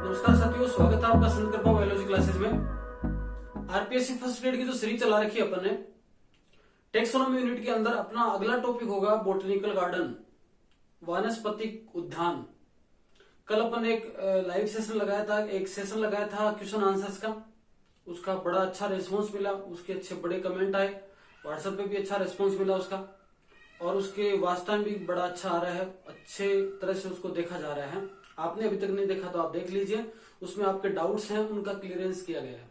नमस्कार साथियों, स्वागत है आपका संदकर्मा बायोलॉजी क्लासेस में। आरपीएससी फर्स्ट ग्रेड की जो सीरीज चला रखी है अपन ने, टेक्सोनॉमी यूनिट के अंदर अपना अगला टॉपिक होगा बोटेनिकल गार्डन, वानस्पतिक उद्यान। कल अपन एक लाइव सेशन लगाया था, एक सेशन लगाया था क्वेश्चन आंसर्स का। उसका बड़ा अच्छा रिस्पॉन्स मिला, उसके अच्छे बड़े कमेंट आए, व्हाट्सएप पे भी अच्छा रिस्पॉन्स मिला उसका, और उसके वास्ता भी बड़ा अच्छा आ रहा है, अच्छे तरह से उसको देखा जा रहा है। आपने अभी तक नहीं देखा तो आप देख लीजिए, उसमें आपके डाउट्स हैं उनका क्लियरेंस किया गया है।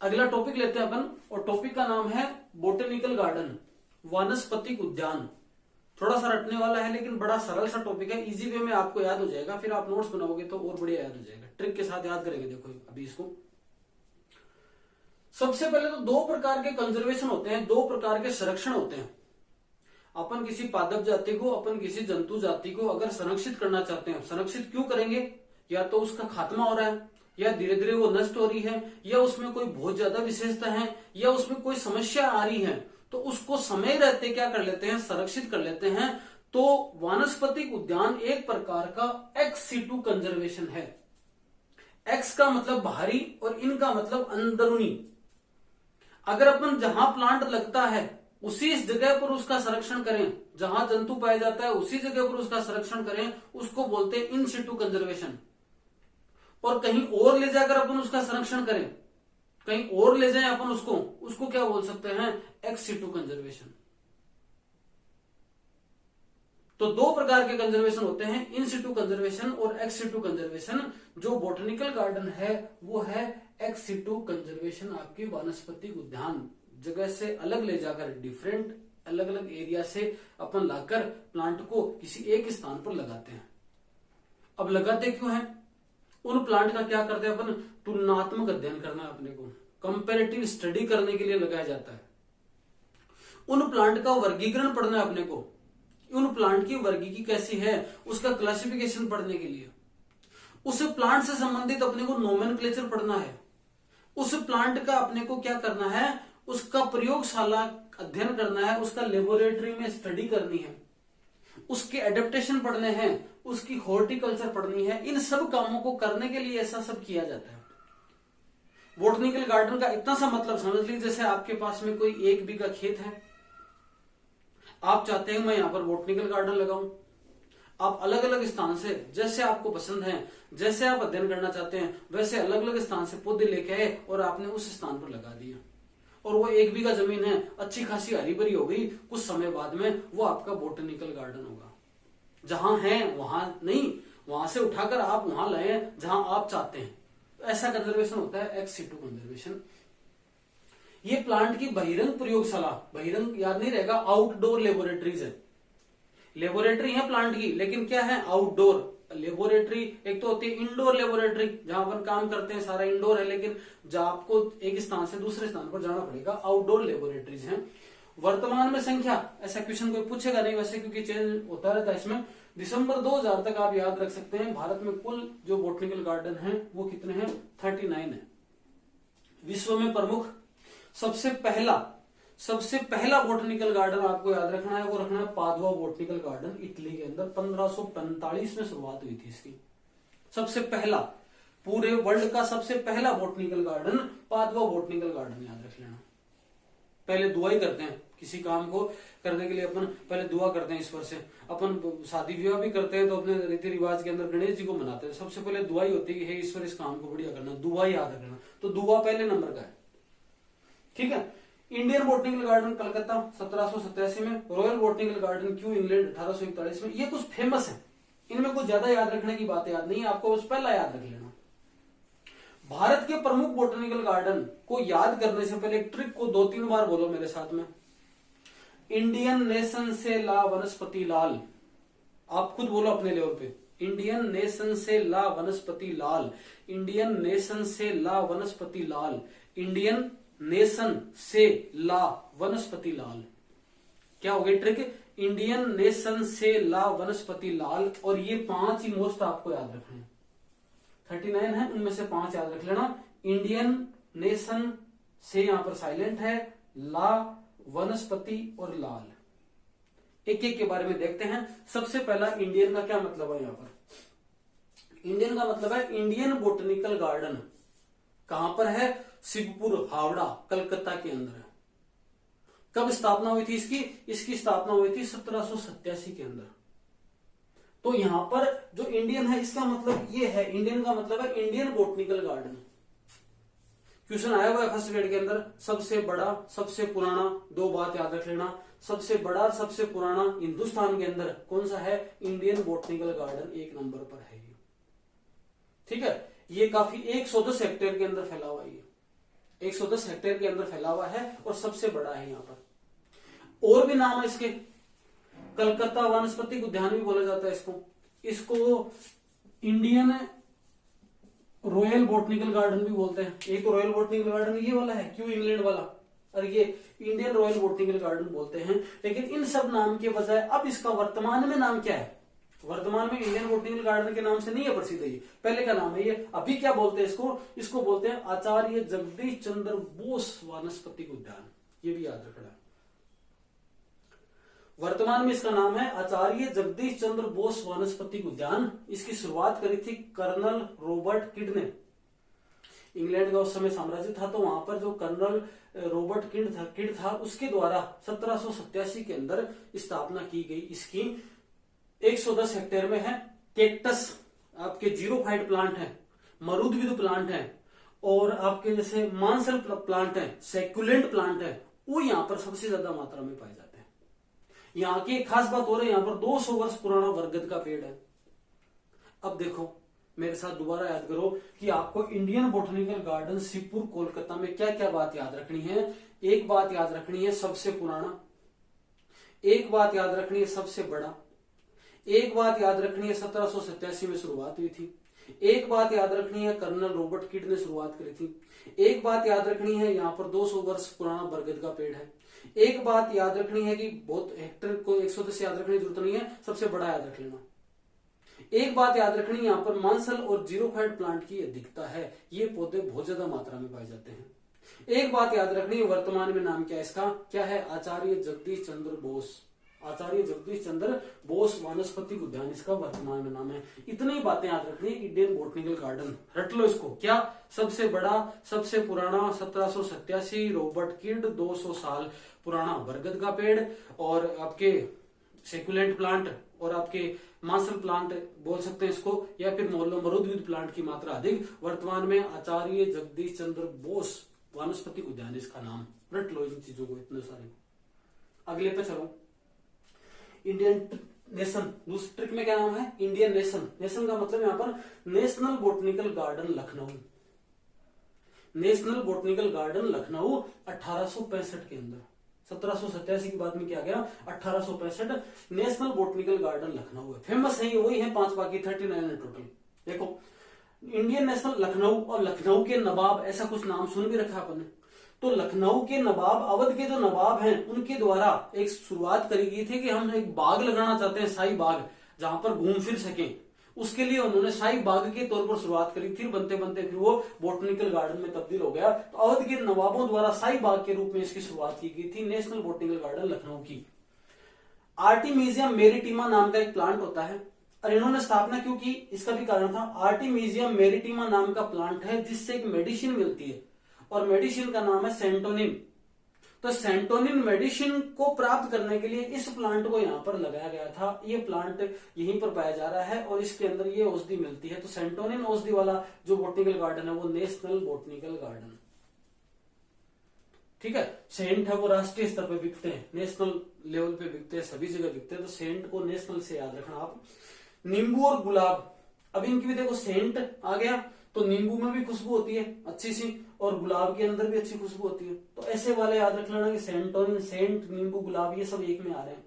अगला टॉपिक लेते हैं अपन, और टॉपिक का नाम है बोटेनिकल गार्डन, वानस्पतिक उद्यान। थोड़ा सा रटने वाला है लेकिन बड़ा सरल सा टॉपिक है, इजी वे में आपको याद हो जाएगा, फिर आप नोट्स बनाओगे तो और बढ़िया याद हो जाएगा। ट्रिक के साथ याद करेंगे। देखो अभी इसको, सबसे पहले तो दो प्रकार के कंजर्वेशन होते हैं, दो प्रकार के संरक्षण होते हैं। अपन किसी पादप जाति को, अपन किसी जंतु जाति को अगर संरक्षित करना चाहते हैं, संरक्षित क्यों करेंगे? या तो उसका खात्मा हो रहा है, या धीरे धीरे वो नष्ट हो रही है, या उसमें कोई बहुत ज्यादा विशेषता है, या उसमें कोई समस्या आ रही है, तो उसको समय रहते क्या कर लेते हैं, संरक्षित कर लेते हैं। तो वानस्पतिक उद्यान एक प्रकार का एक्स सीटू कंजर्वेशन है। एक्स का मतलब बाहरी और इन का मतलब अंदरूनी। अगर अपन जहां प्लांट लगता है उसी इस जगह पर उसका संरक्षण करें, जहां जंतु पाया जाता है उसी जगह पर उसका संरक्षण करें, उसको बोलते हैं इन सिटू कंजर्वेशन। और कहीं और ले जाकर अपन उसका संरक्षण करें, कहीं और ले जाएं अपन उसको क्या बोल सकते हैं, एक्स सिटू कंजर्वेशन। तो दो प्रकार के कंजर्वेशन होते हैं, इन सिटू कंजर्वेशन और एक्स सिटू कंजर्वेशन। जो बोटेनिकल गार्डन है वो है एक्स सिटू कंजर्वेशन। आपकी वानस्पतिक उद्यान जगह से अलग ले जाकर, डिफरेंट अलग अलग एरिया से अपन लाकर प्लांट को किसी एक स्थान पर लगाते हैं। अब लगाते क्यों हैं? उन प्लांट का क्या करते हैं अपन, तुलनात्मक अध्ययन करना है अपने को, कंपैरेटिव स्टडी करने के लिए लगाया जाता है। उन प्लांट का वर्गीकरण पढ़ना है अपने को, उन प्लांट की वर्गीकी कैसी है उसका क्लासिफिकेशन पढ़ने के लिए। उस प्लांट से संबंधित अपने को नोमेनक्लेचर पढ़ना है। उस प्लांट का अपने को क्या करना है, उसका प्रयोगशाला अध्ययन करना है, उसका लेबोरेटरी में स्टडी करनी है, उसके एडेप्टेशन पढ़ने हैं, उसकी हॉर्टिकल्चर पढ़नी है। इन सब कामों को करने के लिए ऐसा सब किया जाता है। बोटेनिकल गार्डन का इतना सा मतलब समझ लीजिए, जैसे आपके पास में कोई 1 बीघा खेत है, आप चाहते हैं मैं यहां पर बोटेनिकल गार्डन लगाऊं। आप अलग अलग स्थान से, जैसे आपको पसंद है, जैसे आप अध्ययन करना चाहते हैं, वैसे अलग अलग स्थान से पौधे लेके आए और आपने उस स्थान पर लगा दिया। और वो 1 बीघा जमीन है, अच्छी खासी हरी भरी हो गई, कुछ समय बाद में वो आपका बोटेनिकल गार्डन होगा। जहां है वहां नहीं, वहां से उठाकर आप वहां लाए जहां आप चाहते हैं। ऐसा कंजर्वेशन होता है एक्स सीटू कंजर्वेशन। ये प्लांट की बहिरंग प्रयोगशाला, बहिरंग याद नहीं रहेगा, आउटडोर लेबोरेटरीज है। लेबोरेटरी है प्लांट की, लेकिन क्या है, आउटडोर लेबोरेटरी। एक तो होती है इंडोर लेबोरेटरी, जहां अपन काम करते हैं सारा इंडोर है, लेकिन जहां आपको एक स्थान से दूसरे स्थान पर जाना पड़ेगा, आउटडोर लेबोरेटरीज हैं। वर्तमान में संख्या, ऐसा क्वेश्चन कोई पूछेगा नहीं वैसे, क्योंकि चेंज होता रहता है इसमें। दिसंबर 2000 तक आप याद रख सकते हैं, भारत में कुल जो बोटेनिकल गार्डन है वो कितने हैं, 39 है। विश्व में प्रमुख सबसे पहला बोटेनिकल गार्डन आपको याद रखना है, वो रखना है पादुआ बोटेनिकल गार्डन, इटली के अंदर 1545 में शुरुआत हुई थी इसकी। सबसे पहला, पूरे वर्ल्ड का सबसे पहला botanical garden Padua botanical garden, याद रख लेना। पहले दुआ ही करते हैं, किसी काम को करने के लिए अपन पहले दुआ करते हैं ईश्वर से। अपन शादी विवाह भी करते हैं तो अपने रीति रिवाज के अंदर गणेश जी को मनाते हैं, सबसे पहले दुआ ही होती है, हे ईश्वर इस काम को बढ़िया करना, दुआ याद रखना। तो दुआ पहले नंबर का है, ठीक है। इंडियन बोटेनिकल गार्डन कलकत्ता 1787 में, royal botanical garden Q England 1841 में। ये कुछ फेमस है, इनमें कुछ ज्यादा याद रखने की बात याद नहीं है, आपको बस पहला याद रख लेना। भारत के प्रमुख बोटेनिकल गार्डन को याद करने से पहले एक ट्रिक को 2-3 बार बोलो मेरे साथ में। इंडियन नेशन से ला वनस्पति लाल, आप खुद बोलो अपने लेवल पे, इंडियन नेशन से ला वनस्पति लाल, इंडियन नेशन से ला वनस्पति लाल, इंडियन नेशन से ला वनस्पति लाल। क्या हो गई ट्रिक, इंडियन नेशन से ला वनस्पति लाल। और ये 5 ही मोस्ट आपको याद रखने हैं, 39 है, उनमें से 5 याद रख लेना। इंडियन नेशन से यहां पर साइलेंट है, ला, वनस्पति और लाल। एक एक के बारे में देखते हैं। सबसे पहला इंडियन का क्या मतलब है, यहां पर इंडियन का मतलब है इंडियन बोटनिकल गार्डन। कहां पर है? शिवपुर, हावड़ा, कलकत्ता के अंदर है। कब स्थापना हुई थी इसकी? इसकी स्थापना हुई थी 1787 के अंदर। तो यहां पर जो इंडियन है इसका मतलब ये है, इंडियन का मतलब है इंडियन बोटनिकल गार्डन। क्वेश्चन आया हुआ है फर्स्ट ग्रेड के अंदर, सबसे बड़ा, सबसे पुराना, दो बात याद रख लेना, सबसे बड़ा, सबसे पुराना हिंदुस्तान के अंदर कौन सा है? इंडियन बोटनिकल गार्डन 1 नंबर पर है ये। ठीक है, ये काफी 110 हेक्टेयर के अंदर फैला हुआ है, ये 110 हेक्टेयर के अंदर फैला हुआ है और सबसे बड़ा है यहाँ पर। और भी नाम है इसके, कलकत्ता वानस्पतिक उद्यान भी बोला जाता है इसको इंडियन रॉयल बोटनिकल गार्डन भी बोलते हैं। एक तो रॉयल बोटनिकल गार्डन ये वाला है, क्यू इंग्लैंड वाला, और ये इंडियन रॉयल बोटनिकल गार्डन बोलते हैं। लेकिन इन सब नाम के बजाय अब इसका वर्तमान में नाम क्या है? वर्तमान में इंडियन बोटनिकल गार्डन के नाम से नहीं है प्रसिद्ध, ये पहले का नाम है। ये अभी क्या बोलते हैं इसको बोलते हैं आचार्य जगदीश चंद्र बोस वानस्पतिक उद्यान। ये भी याद रखना है। वर्तमान में इसका नाम है आचार्य जगदीश चंद्र बोस वानस्पतिक उद्यान। इसकी शुरुआत करी थी कर्नल रॉबर्ट किड ने। इंग्लैंड का उस समय साम्राज्य था, तो वहां पर जो कर्नल रॉबर्ट किड था उसके द्वारा 1787 के अंदर स्थापना की गई इसकी। 110 हेक्टेयर में है। कैक्टस आपके जीरोफाइट प्लांट है, मरुदविद प्लांट है, और आपके जैसे मांसल प्लांट है, सेक्युलेंट प्लांट है, वो यहाँ पर सबसे ज्यादा मात्रा में पाए जाते हैं। यहाँ की एक खास बात हो रही है, यहाँ पर 200 वर्ष पुराना बरगद का पेड़ है। अब देखो मेरे साथ दोबारा याद करो कि आपको Indian botanical garden Shivpur Kolkata में क्या क्या बात याद रखनी है। एक बात याद रखनी है सबसे पुराना, एक बात याद रखनी है सबसे बड़ा, एक बात याद रखनी है 1787 में शुरुआत हुई थी, एक बात याद रखनी है कर्नल रॉबर्ट किड ने शुरुआत करी थी, एक बात याद रखनी है यहाँ पर 200 वर्ष पुराना बरगद का पेड़ है, एक बात याद रखनी है कि बहुत हेक्टर को 110 याद रखने की जरूरत नहीं है, सबसे बड़ा याद रख लेना। एक बात याद रखनी है यहाँ पर मांसल और जीरोफाइट प्लांट की अधिकता है, ये पौधे बहुत ज्यादा मात्रा में पाए जाते हैं। एक बात याद रखनी है वर्तमान में नाम क्या है इसका? क्या है? आचार्य जगदीश चंद्र बोस, आचार्य जगदीश चंद्र बोस वानस्पतिक उद्यान इसका वर्तमान में नाम है। इतनी बातें याद रखनी है। इंडियन बोटनिकल गार्डन रट लो इसको। क्या? सबसे बड़ा, सबसे पुराना 1787, रॉबर्ट किड, 200 साल पुराना बरगद का पेड़, और आपके सेक्युलेंट प्लांट और आपके मांसल प्लांट बोल सकते हैं इसको, या फिर मरुदविद प्लांट की मात्रा अधिक। वर्तमान में आचार्य जगदीश चंद्र बोस वानस्पतिक उद्यान इसका नाम। रट लो इन चीजों को, इतने सारे। अगले पे चलो, इंडियन नेशन। दूसरी ट्रिक में क्या नाम है? Indian nation. नेशन का मतलब यहां पर national botanical garden Lucknow. National botanical garden Lucknow 1865 के अंदर, 1787 की बात में क्या गया, 1865 नेशनल बोटनिकल गार्डन लखनऊ है। फेमस है ये, वही है 5, बाकी 39 है टोटल। देखो इंडियन नेशनल लखनऊ, और लखनऊ के नवाब, ऐसा कुछ नाम सुन भी रखा अपन ने। तो लखनऊ के नवाब, अवध के जो नवाब हैं, उनके द्वारा एक शुरुआत करी गई थी कि हम एक बाग लगाना चाहते हैं, शाही बाग, जहां पर घूम फिर सकें। उसके लिए उन्होंने शाही बाग के तौर पर शुरुआत करी थी। बनते बनते फिर वो बोटनिकल गार्डन में तब्दील हो गया। तो अवध के नवाबों द्वारा शाही बाग के रूप में इसकी शुरुआत की गई थी, नेशनल बोटनिकल गार्डन लखनऊ की। आर्टिमीजियम मेरिटिमा नाम का एक प्लांट होता है, और इन्होंने स्थापना क्यों की, इसका भी कारण था। आर्टिमीजियम मेरिटिमा नाम का प्लांट है जिससे एक मेडिसिन मिलती है, और मेडिसिन का नाम है सेंटोनिन। तो सेंटोनिन मेडिसिन को प्राप्त करने के लिए इस प्लांट को यहां पर लगाया गया था। ये प्लांट यहीं पर पाया जा रहा है और इसके अंदर ये औषधि मिलती है। तो सेंटोनिन औषधि वाला जो बोटनिकल गार्डन है वो नेशनल बोटनिकल गार्डन। ठीक है, सेंट है वो राष्ट्रीय स्तर पर बिकते हैं, नेशनल लेवल पे बिकते हैं, सभी जगह बिकते हैं। तो सेंट को नेशनल से याद रखना आप। नींबू और गुलाब, अभी इनकी भी देखो सेंट आ गया, तो नींबू में भी खुशबू होती है अच्छी सी, और गुलाब के अंदर भी अच्छी खुशबू होती है। तो ऐसे वाले याद रख लेना कि सेंटोनिन, सेंट, नींबू, गुलाब, ये सब एक में आ रहे हैं।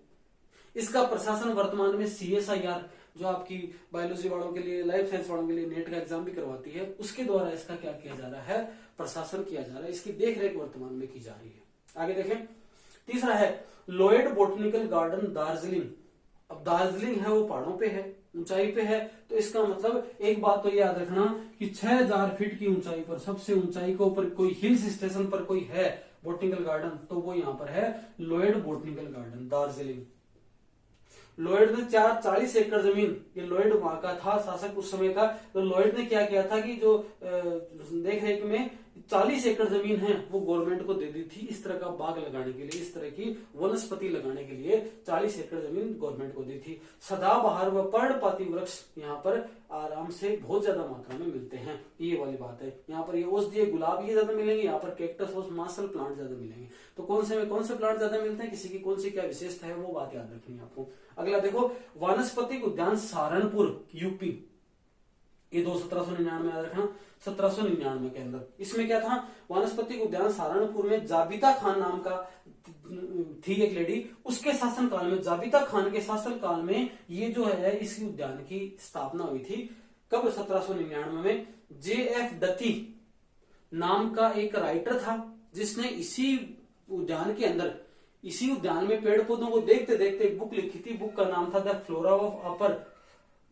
इसका प्रशासन वर्तमान में CSIR, जो आपकी बायोलॉजी वालों के लिए, लाइफ साइंस वालों के लिए नेट का एग्जाम भी करवाती है, उसके द्वारा इसका क्या किया जा रहा है, प्रशासन किया जा रहा है। इसकी देखरेख वर्तमान में की जा रही है। आगे देखें, तीसरा है लॉयड बोटनिकल गार्डन दार्जिलिंग। अब दार्जिलिंग है वो पहाड़ों पे है, ऊंचाई पे है, तो इसका मतलब एक बात तो याद रखना कि 6000 फीट की ऊंचाई पर, सबसे ऊंचाई के ऊपर कोई हिल्स स्टेशन पर कोई है बोटनिकल गार्डन, तो वो यहां पर है Lloyd botanical garden Darjeeling. Lloyd ने 40 एकड़ जमीन, ये लॉयड वहां का था शासक उस समय का, तो लॉयड ने क्या किया था कि जो देख रेख में 40 एकड़ जमीन है वो गवर्नमेंट को दे दी थी, इस तरह का बाग लगाने के लिए, इस तरह की वनस्पति लगाने के लिए 40 एकड़ जमीन गवर्नमेंट को दी थी। सदाबहार व पर्णपाती वृक्ष यहाँ पर आराम से बहुत ज्यादा मात्रा में मिलते हैं, ये वाली बात है। यहाँ पर ये औषधीय गुलाब ये ज्यादा मिलेंगे, यहाँ पर कैक्टस और मार्शल प्लांट ज्यादा मिलेंगे। तो कौन से प्लांट ज्यादा मिलते हैं, किसी की कौन सी क्या विशेषता है, वो बात याद रखनी है आपको। अगला देखो, वानस्पतिक उद्यान सहारनपुर यूपी, ये 1799 याद रखना, 1799 के अंदर। इसमें क्या था, वानस्पतिक उद्यान सहारनपुर में जाबिता खान नाम का थी एक लेडी, उसके शासनकाल में, जाबिता खान के शासनकाल में ये जो है इस उद्यान की स्थापना हुई थी। कब, 1799 में। J.F. डथी नाम का एक राइटर था जिसने इसी उद्यान के अंदर, इसी उद्यान में पेड़ पौधों को देखते देखते एक बुक लिखी थी। बुक का नाम था the flora of upper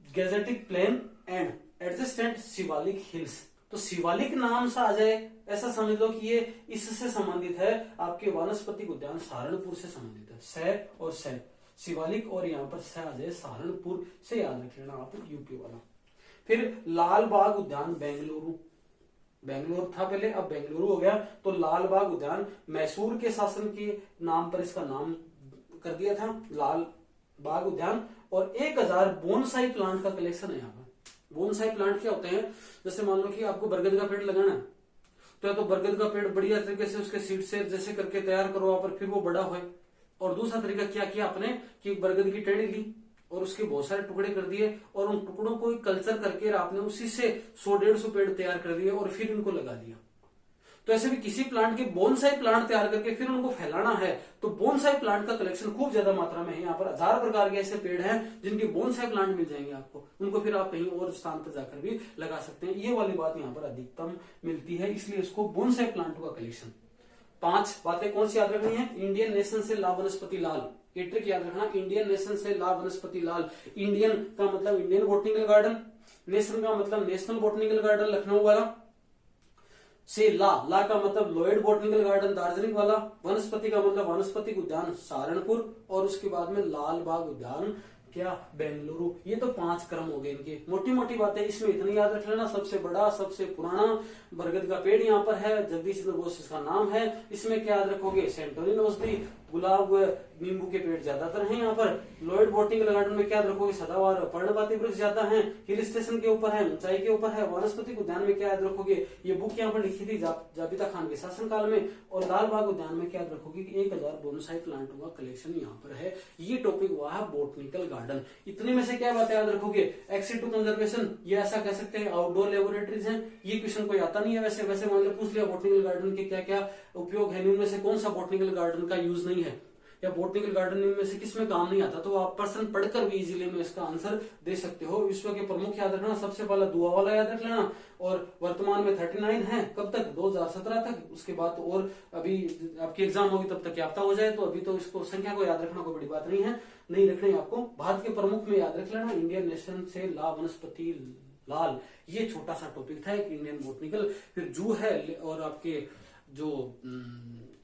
Gangetic plain and adjacent Shivalik hills. तो शिवालिक नाम सा आ जाए, ऐसा समझ लो कि ये इससे संबंधित है, आपके वानस्पतिक उद्यान सहारनपुर से संबंधित है। स और स, शिवालिक और यहाँ पर स आ जाए, सहारनपुर से याद रख लेना आप, यूपी वाला। फिर लाल बाग उद्यान बेंगलुरु, बेंगलोर था पहले, अब बेंगलुरु हो गया। तो लाल बाग उद्यान मैसूर के शासन के नाम पर इसका नाम कर दिया था, लाल बाग उद्यान। और 1000 बोनसाई प्लांट का कलेक्शन है यहाँ पर। बोनसाई प्लांट क्या होते हैं, जैसे मान लो कि आपको बरगद का पेड़ लगाना है, तो या तो बरगद का पेड़ बढ़िया तरीके से उसके सीड से जैसे करके तैयार करो वहां पर, फिर वो बड़ा होए। और दूसरा तरीका क्या किया आपने कि बरगद की टेढ़ी ली और उसके बहुत सारे टुकड़े कर दिए और उन टुकड़ों को कल्चर करके आपने उसी से 100-150 पेड़ तैयार कर दिए और फिर इनको लगा दिया। तो ऐसे भी किसी प्लांट के बोनसाई प्लांट तैयार करके फिर उनको फैलाना है, तो बोनसाई प्लांट का कलेक्शन खूब ज्यादा मात्रा में है। यहाँ पर 1000 प्रकार के ऐसे पेड़ हैं जिनके बोनसाई प्लांट मिल जाएंगे आपको, उनको फिर आप कहीं और स्थान पर जाकर भी लगा सकते हैं। ये वाली बात यहाँ पर अधिकतम मिलती है, इसलिए इसको बोनसाई प्लांट का कलेक्शन। 5 बातें कौन सी याद रखनी है, इंडियन नेशन से ला वनस्पति लाल, ये ट्रिक याद रखना, इंडियन नेशन से ला वनस्पति लाल। इंडियन का मतलब इंडियन बोटनिकल गार्डन, नेशन का मतलब नेशनल बोटनिकल गार्डन लखनऊ वाला, से ला का मतलब लॉयड बोटनिकल गार्डन दार्जिलिंग वाला, वनस्पति का मतलब वनस्पतिक उद्यान सहारनपुर, और उसके बाद में लाल बाग उद्यान क्या, बेंगलुरु। ये तो 5 क्रम हो गए इनके, मोटी मोटी बातें इसमें इतनी याद रख लेना। सबसे बड़ा, सबसे पुराना बरगद का पेड़ यहाँ पर है, जगदीश चंद्र बोस इसका नाम है। इसमें क्या याद रखोगे, सेंटोरिन औषधि, गुलाब नींबू के पेड़ ज्यादातर हैं यहाँ पर। लॉयड बोटनिकल गार्डन में क्या याद रखोगे, सदाबहार पर्णपाती वृक्ष ज्यादा हैं, हिल स्टेशन के ऊपर है, ऊंचाई के ऊपर है। वनस्पतिक उद्यान में क्या याद रखोगे, ये बुक यहाँ पर लिखी थी जाबिता खान के शासनकाल में। और लाल बाग उद्यान में क्या याद रखोगे कि 1000 बोनसाई प्लांटों का कलेक्शन यहाँ पर है। ये टॉपिक हुआ है बोटनिकल गार्डन। इतने में से क्या बातें याद रखोगे, एक्स-इन-टू कंजर्वेशन, ये ऐसा कह सकते हैं आउटडोर लेबोरेटरीज हैं। ये क्वेश्चन कोई आता नहीं है वैसे मान लो पूछ लिया बोटनिकल गार्डन के क्या क्या उपयोग है, इनमें से कौन सा बोटनिकल गार्डन का यूज नहीं है, या बोटनिकल गार्डन में से किसमें काम नहीं आता, तो आप प्रश्न पढ़कर भी इजीली में इसका आंसर दे सकते हो। विश्व के प्रमुख याद रखना, सबसे पहला दुआ वाला याद रख लेना। और वर्तमान में 39 है, कब तक, 2017 तक। उसके बाद और अभी आपकी एग्जाम होगी तब तक याफ्ता हो जाए, तो अभी तो इसको संख्या को याद रखना कोई बड़ी बात नहीं है, नहीं रखनी आपको। भारत के प्रमुख में याद रख लेना, इंडियन नेशन से ला वनस्पति लाल, ये छोटा सा टॉपिक था एक इंडियन बोटनिकल। फिर जू है और आपके जो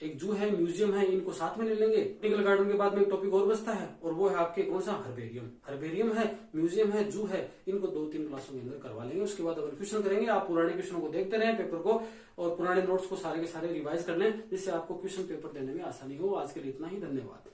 एक जू है, म्यूजियम है, इनको साथ में ले लेंगे। बोटनिकल गार्डन के बाद में एक टॉपिक और बचता है और वो है आपके कौन सा, हर्बेरियम। हर्बेरियम है, म्यूजियम है, जू है, इनको 2-3 क्लासों के अंदर करवा लेंगे। उसके बाद डबल क्वेश्चन करेंगे। आप पुराने क्वेश्चनों को देखते रहें पेपर को, और पुराने नोट्स को सारे के सारे रिवाइज कर लें, जिससे आपको क्वेश्चन पेपर देने में आसानी हो। आज के लिए इतना ही, धन्यवाद।